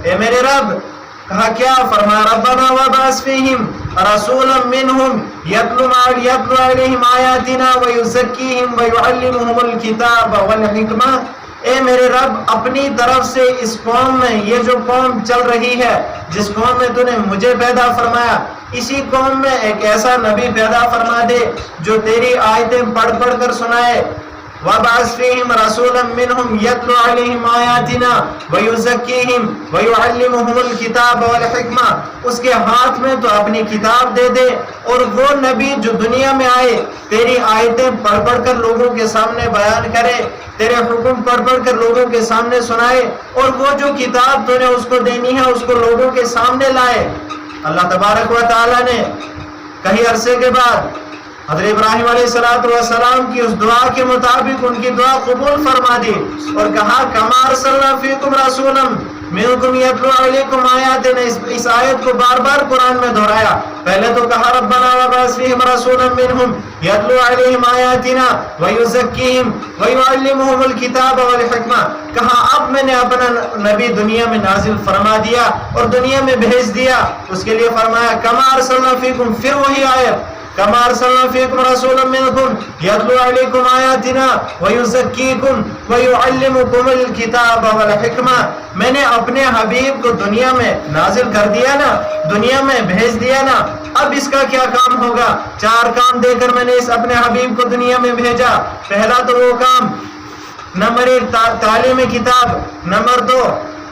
اے میرے رب. کہا کیا؟ فرمایا ربنا وابعث فیہم رسولا منہم یتلو علیہم آیاتنا ویزکیہم ویعلمہم الکتاب والحکمہ. اے میرے رب اپنی طرف سے اس قوم میں، یہ جو قوم چل رہی ہے، جس قوم میں تو نے مجھے پیدا فرمایا، اسی قوم میں ایک ایسا نبی پیدا فرما دے جو تیری آیتیں پڑھ پڑھ کر سنائے. وَابْعَثْ فِيهِمْ رَسُولًا مِّنْهُمْ يَتْلُو عَلَيْهِمْ آيَاتِنَا وَيُزَكِّيهِمْ وَيُعَلِّمُهُمُ الْكِتَابَ وَالْحِكْمَةَ. اس کے ہاتھ میں تو اپنی کتاب دے دے، اور وہ نبی جو دنیا میں آئے تیری آیتیں پڑھ پڑھ کر لوگوں کے سامنے بیان کرے، تیرے حکم پڑھ پڑھ کر لوگوں کے سامنے سنائے، اور وہ جو کتاب تو نے اس کو دینی ہے اس کو لوگوں کے سامنے لائے. اللہ تبارک و تعالیٰ نے کئی عرصے کے بعد حضرت ابراہیم علیہ السلام کی اس دعا کے مطابق ان کی دعا قبول فرما دی اور کہا کما ارسلنا فیکم رسولا منکم یتلو علیکم آیاتنا. اس آیت کو بار بار قرآن میں دہرایا. پہلے تو کہا ربنا وابعث فیہم رسولا منہم یتلو علیہم آیاتنا ویزکیہم ویعلمہم الکتاب والحکمہ. کہا اب میں نے اپنا نبی دنیا میں نازل فرما دیا اور دنیا میں بھیج دیا. اس کے لیے فرمایا کما ارسلنا فیکم، پھر وہی آیت کما ارسلنا فیکم رسولا منکم یتلو علیکم آیاتنا ویزکیکم ویعلمکم الکتاب والحکمہ. میں نے اپنے حبیب کو دنیا میں نازل کر دیا نا، دنیا میں بھیج دیا نا. اب اس کا کیا کام ہوگا؟ 4 کام دے کر میں نے اس اپنے حبیب کو دنیا میں بھیجا. پہلا تو وہ کام، نمبر 1 تعلیم کتاب، نمبر 2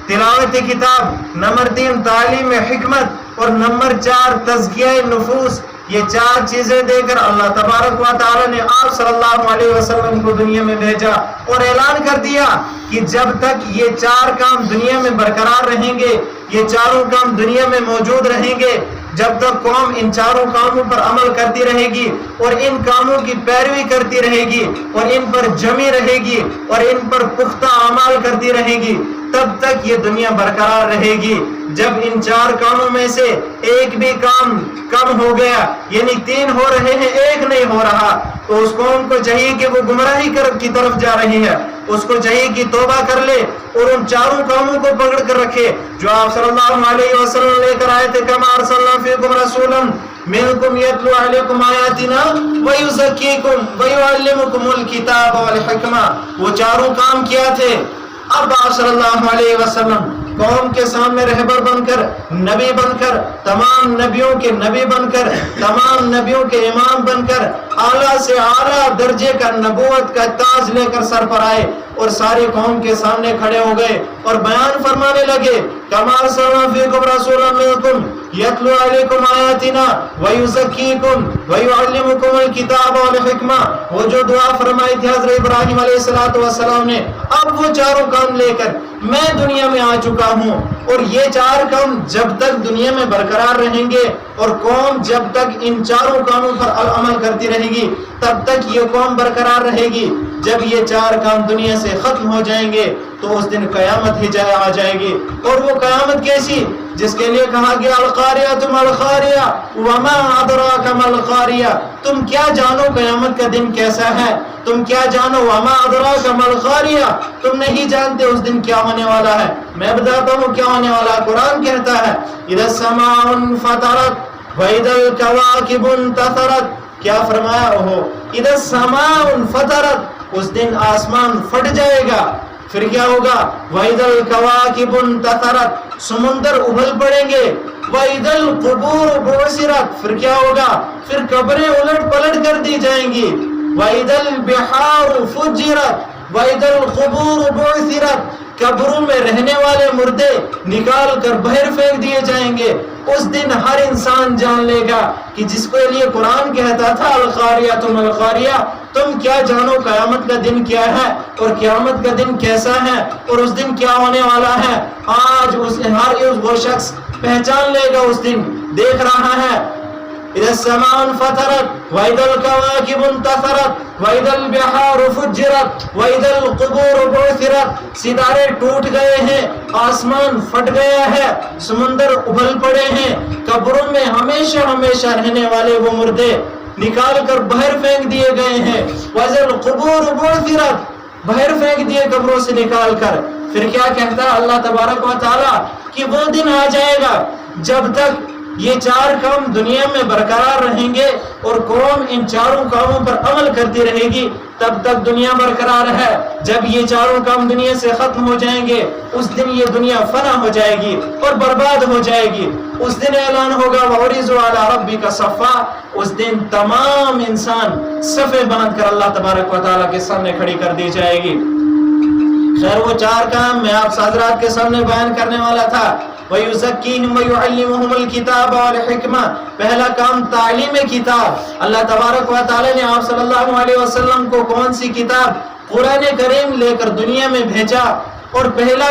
تلاوت کتاب، نمبر 3 تعلیم حکمت، اور نمبر 4 تزکیہ نفوس. یہ 4 چیزیں دے کر اللہ تبارک و تعالی نے آپ صلی اللہ علیہ وسلم کو دنیا میں بھیجا اور اعلان کر دیا کہ جب تک یہ 4 کام دنیا میں برقرار رہیں گے، یہ چاروں کام دنیا میں موجود رہیں گے، جب تک قوم ان 4 کاموں پر عمل کرتی رہے گی اور ان کاموں کی پیروی کرتی رہے گی اور ان پر جمی رہے گی اور ان پر پختہ اعمال کرتی رہے گی، تب تک یہ دنیا برقرار رہے گی. جب ان 4 کاموں میں سے ایک بھی کام کم ہو گیا، یعنی 3 ہو رہے ہیں 1 نہیں ہو رہا، تو اس قوم کو چاہیے کہ وہ گمراہی کی طرف جا رہی ہے، اس کو چاہیے کہ توبہ کر لے اور ان 4 کاموں کو پکڑ کر رکھے جو آپ صلی اللہ علیہ وسلم لے کر آئے تھے. کما ارسلنا فیکم رسولا منکم یتلو علیکم آیاتنا ویزکیکم ویعلمکم الکتاب والحکمہ. وہ 4 کام کیا تھے؟ اب آپ صلی اللہ علیہ وسلم قوم کے سامنے رہبر بن کر، نبی بن کر، تمام نبیوں کے نبی بن کر، تمام نبیوں کے امام بن کر، اعلیٰ سے اعلیٰ درجے کا نبوت کا تاج لے کر سر پر آئے اور ساری قوم کے سامنے کھڑے ہو گئے اور بیان فرمانے لگے کما ارسلنا فیکم رسولا منکم یتلو علیکم آیاتنا ویزکیکم ویعلمکم الکتاب والحکمہ. وہ جو دعا فرمائی تھی حضرت ابراہیم علیہ السلام نے، اب وہ 4 کام لے کر میں دنیا میں آ چکا ہوں. اور یہ 4 کام جب تک دنیا میں برقرار رہیں گے اور قوم جب تک ان 4 کاموں پر عمل کرتی رہے گی تب تک یہ قوم برقرار رہے گی. جب یہ 4 کام دنیا سے ختم ہو جائیں گے تو اس دن قیامت ہی آ جائے گی. اور وہ قیامت کیسی؟ جس کے لیے کہا گیا القاریہ ما القاریہ وما ادراک ما القاریہ. تم کیا جانو قیامت کا دن کیسا ہے؟ تم کیا جانو؟ وما ادراک ما القاریہ. تم نہیں جانتے اس دن کیا ہونے والا ہے. میں بتاتا ہوں کیا ہونے والا ہے. قرآن کہتا ہے اذا السماء انفطرت واذا الکواکب انتثرت. کیا فرمایا؟ اذا السماء انفطرت، اس دن آسمان پھٹ جائے گا. پھر کیا ہوگا؟ وَإِذَا الْكَوَاكِبُ انتَثَرَتْ، سمندر ابھل پڑیں گے. وَإِذَا الْقُبُورُ بُعْثِرَتْ، پھر کیا ہوگا؟ پھر قبریں الٹ پلٹ کر دی جائیں گی. وَإِذَا الْبِحَارُ فُجِّرَتْ وَإِذَا الْقُبُورُ بُعْثِرَتْ، قبروں میں رہنے والے مردے نکال کر باہر پھینک دیے جائیں گے. اس دن ہر انسان جان لے گا کہ جس کے لیے قرآن کہتا تھا القاریہ تم القاریہ، تم کیا جانو قیامت کا دن کیا ہے اور قیامت کا دن کیسا ہے اور اس دن کیا ہونے والا ہے. آج وہ شخص پہچان لے گا. اس دن دیکھ رہا ہے اذا السماء انفطرت واذا الكواكب انتثرت واذا البحار فجرت واذا القبور بعثرت. ستارے ٹوٹ گئے ہیں، آسمان پھٹ گیا ہے، سمندر ابھل پڑے ہیں، قبروں میں ہمیشہ ہمیشہ رہنے والے وہ مردے نکال کر باہر پھینک دیے گئے ہیں. واذا القبور بعثرت، باہر پھینک دیے قبروں سے نکال کر. پھر کیا کہتا ہے اللہ تبارک و تعالیٰ کہ وہ دن آ جائے گا جب تک یہ چار کام دنیا میں برقرار رہیں گے اور قوم ان چاروں کاموں پر عمل کرتی رہے گی تب تک دنیا برقرار ہے. جب یہ چاروں کام دنیا سے ختم ہو جائیں گے اس دن یہ دنیا فنا ہو جائے گی اور برباد ہو جائے گی. اس دن اعلان ہوگا وَعُرِضُوا عَلَىٰ رَبِّكَ صَفًّا. اس دن تمام انسان صفے باندھ کر اللہ تبارک و تعالیٰ کے سامنے کھڑی کر دی جائے گی. خیر وہ چار کام میں آپ حضرات کے سامنے بیان کرنے والا تھا. وَيُزَكِّيهِمْ وَيُعَلِّمُهُمُ الْكِتَابَ وَالْحِكْمَةَ. پہلا کام تعلیم کتاب. اللہ تبارک و تعالیٰ نے آپ صلی اللہ علیہ وسلم کو کون سی کتاب؟ قرآن کریم لے کر دنیا میں بھیجا. اور پہلا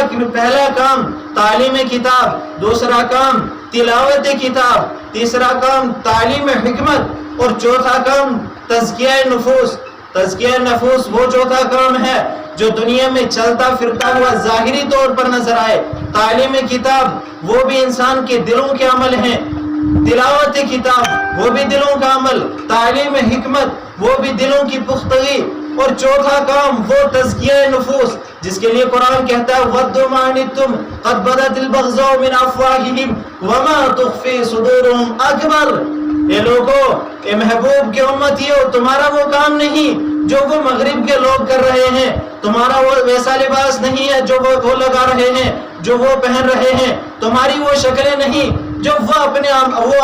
کام تعلیم کتاب، دوسرا کام تلاوت کتاب، تیسرا کام تعلیم حکمت اور چوتھا کام تزکیہ نفوس. تزکیہ نفوس وہ چوتھا کام ہے جو دنیا میں چلتا پھرتا ہوا ظاہری طور پر نظر آئے. تعلیم کتاب وہ بھی انسان کے دلوں کے عمل ہیں، تلاوت کتاب وہ بھی دلوں کا عمل، تعلیم حکمت وہ بھی دلوں کی پختگی، اور چوتھا کام وہ تزکیہ نفوس جس کے لیے قرآن کہتا ہے وَدُّوا مَا عَنِتُّمْ قَدْ بَدَتِ الْبَغْضَاءُ مِنْ أَفْوَاهِهِمْ وَمَا تُخْفِي صُدُورُهُمْ أَكْبَرُ. اے لوگوں، اے محبوب کے امتیوں، تمہارا وہ کام نہیں جو وہ مغرب کے لوگ کر رہے ہیں، تمہارا وہ ویسا لباس نہیں ہے جو وہ لگا رہے ہیں، جو وہ پہن رہے ہیں، تمہاری وہ شکلیں نہیں جو وہ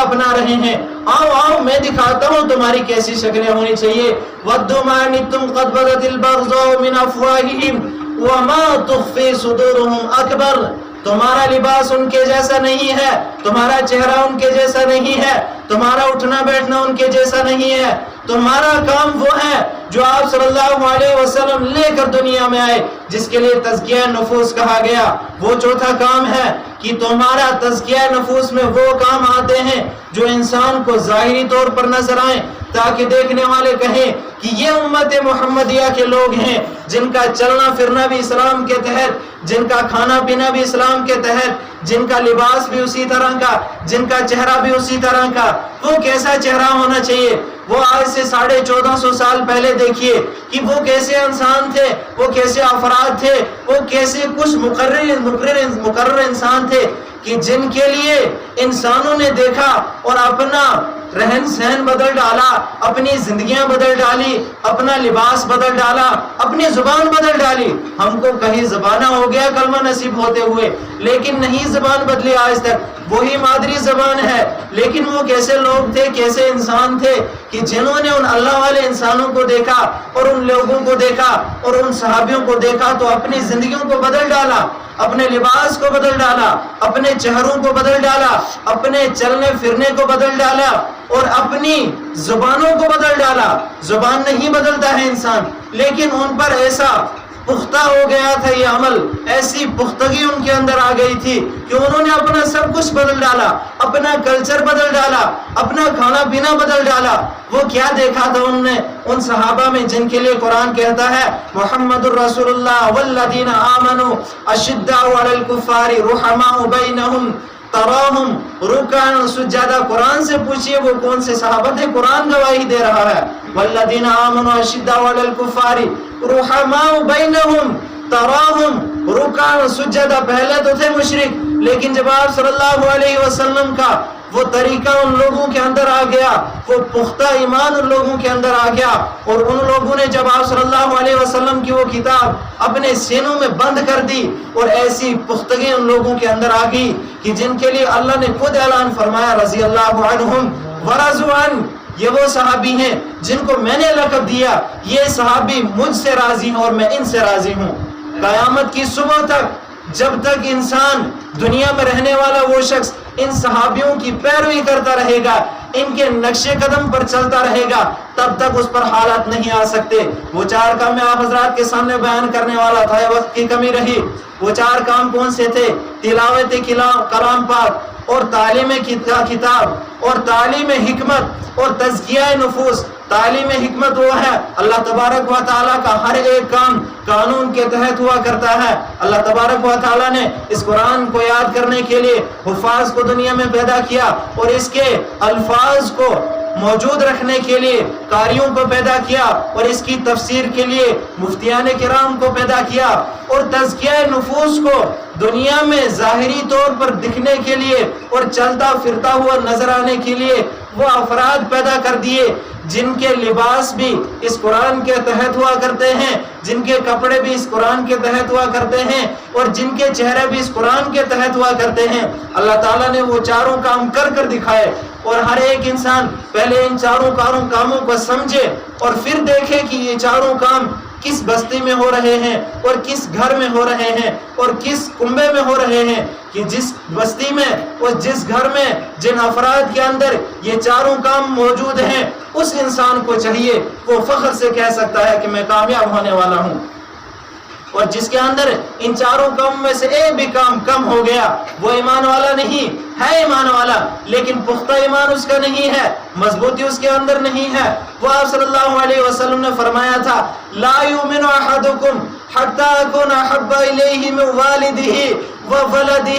اپنا رہے ہیں. آؤ میں دکھاتا ہوں تمہاری کیسی شکلیں ہونی چاہیے. وَدُّوا مَا عَنِتُّمْ قَدْ بَدَتِ الْبَغْضَاءُ مِنْ أَفْوَاهِهِمْ وَمَا تُخْفِي صُدُورُهُمْ أَكْبَرُ. تمہارا لباس ان کے جیسا نہیں ہے، تمہارا چہرہ ان کے جیسا نہیں ہے، تمہارا اٹھنا بیٹھنا ان کے جیسا نہیں ہے. تمہارا کام وہ ہے جو آپ صلی اللہ علیہ وسلم لے کر دنیا میں آئے، جس کے لیے تزکیہ نفوس کہا گیا. وہ چوتھا کام ہے کہ تمہارا تزکیہ نفوس میں وہ کام آتے ہیں جو انسان کو ظاہری طور پر نظر آئیں تاکہ دیکھنے والے کہیں کہ یہ امت محمدیہ کے لوگ ہیں جن کا چلنا پھرنا بھی اسلام کے تحت، جن کا کھانا پینا بھی اسلام کے تحت، جن کا لباس بھی اسی طرح کا، جن کا چہرہ بھی اسی طرح کا. وہ کیسا چہرہ ہونا چاہیے؟ وہ آج سے 1450 سال پہلے دیکھیے کہ وہ کیسے انسان تھے، وہ کیسے افراد تھے، وہ کیسے کچھ مقرر انسان تھے کہ جن کے لیے انسانوں نے دیکھا اور اپنا رہن سہن بدل ڈالا، اپنی زندگیاں بدل ڈالی، اپنا لباس بدل ڈالا، اپنی زبان بدل ڈالی. ہم کو کہیں زبانہ ہو گیا کلمہ نصیب ہوتے ہوئے، لیکن نہیں زبان بدلی آج تک، وہی مادری زبان ہے. لیکن وہ کیسے لوگ تھے، کیسے انسان تھے کہ جنہوں نے ان اللہ والے انسانوں کو دیکھا اور ان لوگوں کو دیکھا اور ان صحابیوں کو دیکھا تو اپنی زندگیوں کو بدل ڈالا، اپنے لباس کو بدل ڈالا، اپنے چہروں کو بدل ڈالا، اپنے چلنے پھرنے کو بدل ڈالا اور اپنی زبانوں کو بدل ڈالا. زبان نہیں بدلتا ہے انسان، لیکن ان پر ایسا پختہ ہو گیا تھا یہ عمل، ایسی پختگی ان کے اندر آ گئی تھی کہ انہوں نے اپنا سب کچھ بدل ڈالا، اپنا کلچر بدل ڈالا، اپنا کھانا پینا بدل ڈالا. وہ کیا دیکھا تھا انہوں نے ان صحابہ میں جن کے لیے قرآن کہتا ہے محمد الرسول اللہ والذین آمنوا اشداء علی الکفار رحماء بینہم تراہم رکعا سجدا. قرآن سے پوچھئے وہ کون سے صحابہ تھے؟ قرآن گواہی دے رہا ہے والذین آمنوا اشداء علی الکفار رحماء بینہم تراہم رکعا سجدا. پہلے تو تھے مشرک، لیکن جب آپ صلی اللہ علیہ وسلم کا وہ طریقہ ان لوگوں کے اندر آ گیا، وہ پختہ ایمان ان لوگوں کے اندر آ گیا، اور ان لوگوں نے جب آپ صلی اللہ علیہ وسلم کی وہ کتاب اپنے سینوں میں بند کر دی اور ایسی پختگی ان لوگوں کے اندر آ گئی کہ جن کے لیے اللہ نے خود اعلان فرمایا رضی اللہ عنہم ورضوا عنہ. یہ وہ صحابی ہیں جن کو میں نے لقب دیا یہ صحابی مجھ سے راضی ہیں اور میں ان سے راضی ہوں. قیامت کی صبح تک جب تک انسان دنیا میں رہنے والا وہ شخص ان صحابیوں کی پیروی کرتا رہے گا، ان کے نقش قدم پر چلتا رہے گا، تب تک اس پر حالات نہیں آ سکتے. وہ چار کام میں آپ حضرات کے سامنے بیان کرنے والا تھا، وقت کی کمی رہی. وہ چار کام کون سے تھے؟ تلاوت کلام پاک اور تعلیم کتاب اور تعلیم حکمت اور تزکیہ نفوس. تعلیم حکمت وہ ہے اللہ تبارک و تعالیٰ کا ہر ایک کام قانون کے تحت ہوا کرتا ہے. اللہ تبارک و تعالیٰ نے اس قرآن کو یاد کرنے کے لیے حفاظ کو دنیا میں پیدا کیا اور اس کے الفاظ کو موجود رکھنے کے لیے قاریوں کو پیدا کیا اور اس کی تفسیر کے لیے مفتیان کرام کو پیدا کیا اور تزکیہ نفوس کو دنیا میں ظاہری طور پر دکھنے کے لیے اور چلتا پھرتا ہوا نظر آنے کے لیے وہ افراد پیدا کر دیے جن کے لباس بھی اس قرآن کے تحت ہوا کرتے ہیں، جن کے کپڑے بھی اس قرآن کے تحت ہوا کرتے ہیں اور جن کے چہرے بھی اس قرآن کے تحت ہوا کرتے ہیں۔ اللہ تعالیٰ نے وہ چاروں کام کر کر دکھائے اور ہر ایک انسان پہلے ان چاروں کاموں کو سمجھے اور پھر دیکھے کہ یہ چاروں کام کس بستی میں ہو رہے ہیں اور کس گھر میں ہو رہے ہیں اور کس کنبے میں ہو رہے ہیں، کہ جس بستی میں اور جس گھر میں جن افراد کے اندر یہ چاروں کام موجود ہیں اس انسان کو چاہیے وہ فخر سے کہہ سکتا ہے کہ میں کامیاب ہونے والا ہوں، اور جس کے اندر ان چاروں کام میں سے ایک بھی کام کم ہو گیا وہ ایمان والا نہیں ہے، ایمان والا لیکن پختہ ایمان اس کا نہیں ہے، مضبوطی اس کے اندر نہیں ہے۔ وہ آپ صلی اللہ علیہ وسلم نے فرمایا تھا لا یؤمن احدکم حتی اکون احب الیہ من والدہ وولدہ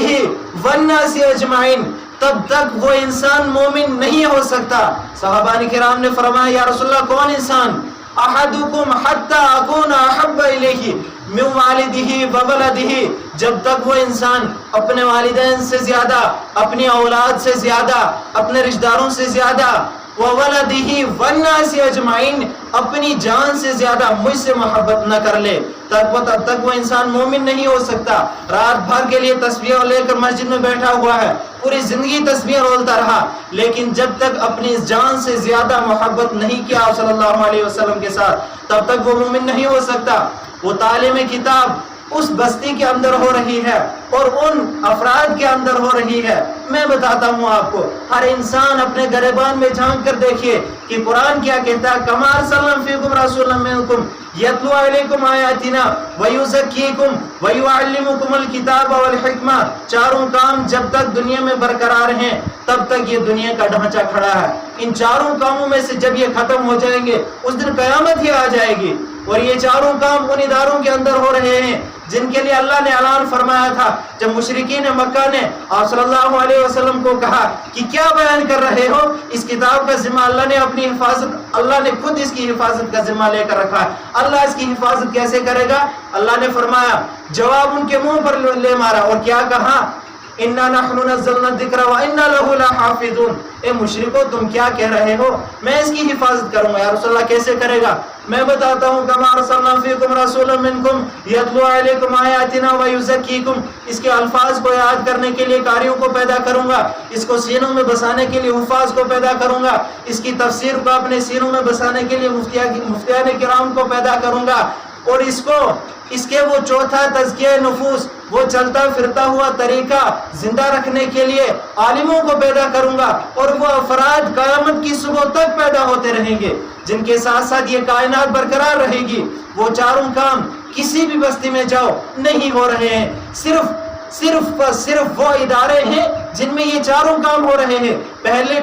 والناس اجمعین، تب تک وہ انسان مومن نہیں ہو سکتا۔ صحابہ کرام نے فرمایا یا رسول اللہ کون انسان؟ احدکم حتی اکون احب الیہ من والدہ وولدہ، جب تک وہ انسان اپنے والدین سے زیادہ، اپنی اولاد سے زیادہ، اپنے رشتہ داروں سے زیادہ، وولدہ والناس اجمعین، اپنی جان سے زیادہ مجھ سے محبت نہ کر لے، تب تک وہ انسان مومن نہیں ہو سکتا۔ رات بھر کے لیے تسبیح لے کر مسجد میں بیٹھا ہوا ہے، پوری زندگی تسبیح رولتا رہا، لیکن جب تک اپنی جان سے زیادہ محبت نہیں کیا آپ صلی اللہ علیہ وسلم کے ساتھ، تب تک وہ مومن نہیں ہو سکتا۔ وہ تعلیم کتاب اس بستی کے اندر ہو رہی ہے اور ان افراد کے اندر ہو رہی ہے۔ میں بتاتا ہوں آپ کو، ہر انسان اپنے گریبان میں جھانک کر دیکھیے کہ قرآن کیا کہتا ہے، کما ارسلنا فیکم رسولا منکم یتلو علیکم آیاتنا ویزکیکم ویعلمکم الکتاب والحکمہ۔ چاروں کام جب تک دنیا میں برقرار ہیں تب تک یہ دنیا کا ڈھانچہ کھڑا ہے۔ ان چاروں کاموں میں سے جب یہ ختم ہو جائیں گے اس دن قیامت ہی آ جائے گی، اور یہ چاروں کام ان اداروں کے اندر ہو رہے ہیں جن کے لیے اللہ نے اعلان فرمایا تھا جب مشرکین مکہ نے آپ صلی اللہ علیہ وسلم کو کہا کہ کیا بیان کر رہے ہو، اس کتاب کا ذمہ اللہ نے اپنی حفاظت، اللہ نے خود اس کی حفاظت کا ذمہ لے کر رکھا ہے۔ اللہ اس کی حفاظت کیسے کرے گا؟ اللہ نے فرمایا، جواب ان کے منہ پر لے مارا اور کیا کہا، اِنَّا نَحْنُ نَزَّلْنَا الذِّكْرَ وَإِنَّا لَهُ لَحَافِظُونَ۔ اے مشرکو تم کیا کہہ رہے ہو، میں اس کی حفاظت کروں گا۔ یا رسول اللہ کیسے کرے گا؟ میں بتاتا ہوں، کما ارسلنا فیکم رسولا منکم یتلو علیکم آیاتنا ویزکیکم، اس کے الفاظ کو یاد کرنے کے لیے قاریوں کو پیدا کروں گا، اس کو سینوں میں بسانے کے لیے حفاظ کو پیدا کروں گا، اس کی تفسیر کو اپنے سینوں میں بسانے کے لیے مفتیان کرام کو پیدا کروں گا، اور اس کے وہ چوتھا تزکیہ نفوس، وہ چلتا پھرتا ہوا طریقہ زندہ رکھنے کے لیے عالموں کو پیدا کروں گا، اور وہ افراد قیامت کی صبح تک پیدا ہوتے رہیں گے جن کے ساتھ ساتھ یہ کائنات برقرار رہے گی۔ وہ چاروں کام کسی بھی بستی میں جاؤ نہیں ہو رہے ہیں، صرف وہ ادارے ہیں جن میں یہ چاروں کام ہو رہے ہیں۔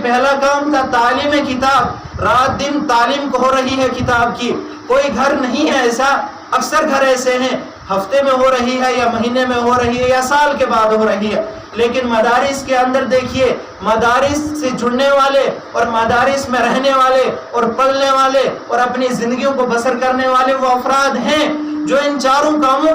پہلا کام تھا تعلیم کتاب، رات دن تعلیم ہو رہی ہے کتاب کی۔ کوئی گھر نہیں ہے ایسا، اکثر گھر ایسے ہیں ہفتے میں ہو رہی ہے یا مہینے میں ہو رہی ہے یا سال کے بعد ہو رہی ہے، لیکن مدارس کے اندر دیکھیے، مدارس سے جڑنے والے اور مدارس میں رہنے والے اور پلنے والے اور اپنی زندگیوں کو بسر کرنے والے وہ افراد ہیں جو ان چاروں کاموں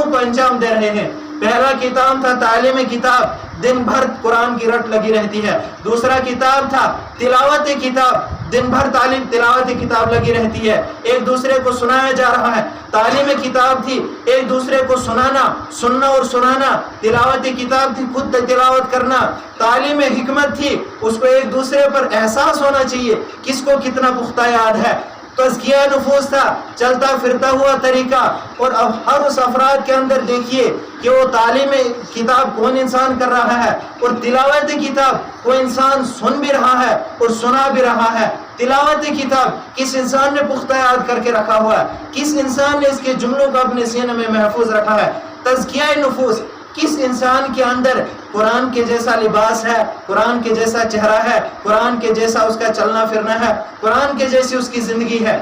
کو انجام دے رہے ہیں۔ پہلا کتاب تھا تعلیم کتاب، دن بھر قرآن کی رٹ لگی رہتی ہے۔ دوسرا کتاب تھا تلاوت کتاب، دن بھر تلاوت کتاب لگی رہتی ہے، ایک دوسرے کو سنایا جا رہا ہے۔ تعلیم کتاب تھی ایک دوسرے کو سننا اور سنانا، تلاوت کتاب تھی خود تلاوت کرنا۔ تعلیم حکمت تھی، اس کو ایک دوسرے پر احساس ہونا چاہیے کس کو کتنا پختہ یاد ہے۔ تزکیہ نفوس تھا، چلتا پھرتا ہوا طریقہ، اور اب ہر اس افراد کے اندر دیکھیے کہ وہ تعلیم کتاب کون انسان کر رہا ہے اور تلاوت کتاب وہ انسان سن بھی رہا ہے اور سنا بھی رہا ہے۔ تلاوت کتاب کس انسان نے پختہ یاد کر کے رکھا ہوا ہے، کس انسان نے اس کے جملوں کو اپنے سینے میں محفوظ رکھا ہے۔ تزکیہ نفوس، کس انسان کے اندر قرآن کے جیسا لباس ہے، قرآن کے جیسا چہرہ ہے، قرآن کے جیسا اس کا چلنا پھرنا ہے، قرآن کے جیسی اس کی زندگی ہے۔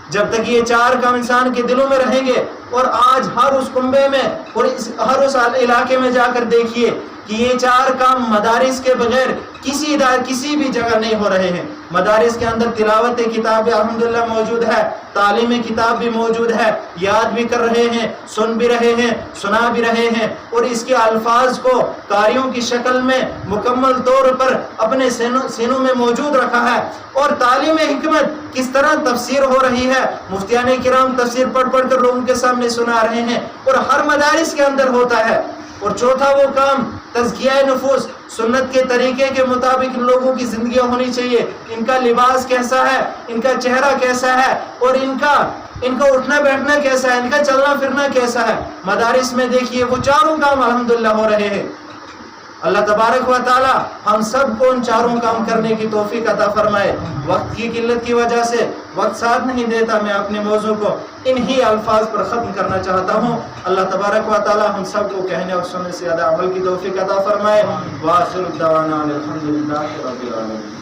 جب تک یہ چار کام انسان کے دلوں میں رہیں گے، اور آج ہر اس کنبے میں اور ہر اس علاقے میں جا کر دیکھیے کہ کہ یہ 4 کام مدارس کے بغیر کسی بھی جگہ نہیں ہو رہے ہیں۔ مدارس کے اندر تلاوت کتاب الحمدللہ موجود ہے، تعلیم کتاب بھی موجود ہے، یاد بھی کر رہے ہیں، سن بھی رہے ہیں، سنا بھی رہے ہیں، اور اس کے الفاظ کو قاریوں کی شکل میں مکمل طور پر اپنے سینوں میں موجود رکھا ہے۔ اور تعلیم حکمت کس طرح تفسیر ہو رہی ہے، مفتیان کرام تفسیر پڑھ کر لوگوں کے سامنے سنا رہے ہیں، اور ہر مدارس کے اندر ہوتا ہے۔ اور چوتھا وہ کام تزکیہ نفوس، سنت کے طریقے کے مطابق لوگوں کی زندگیاں ہونی چاہیے، ان کا لباس کیسا ہے، ان کا چہرہ کیسا ہے، اور ان کا اٹھنا بیٹھنا کیسا ہے، ان کا چلنا پھرنا کیسا ہے۔ مدارس میں دیکھیے وہ 4 کام الحمدللہ ہو رہے ہیں۔ اللہ تبارک و تعالی ہم سب کو ان 4 کام کرنے کی توفیق عطا فرمائے۔ وقت کی قلت کی وجہ سے وقت ساتھ نہیں دیتا، میں اپنے موضوع کو انہی الفاظ پر ختم کرنا چاہتا ہوں۔ اللہ تبارک و تعالی ہم سب کو کہنے اور سننے سے زیادہ عمل کی توفیق عطا فرمائے۔ وآخر دعوانا الحمدللہ رب العالمین۔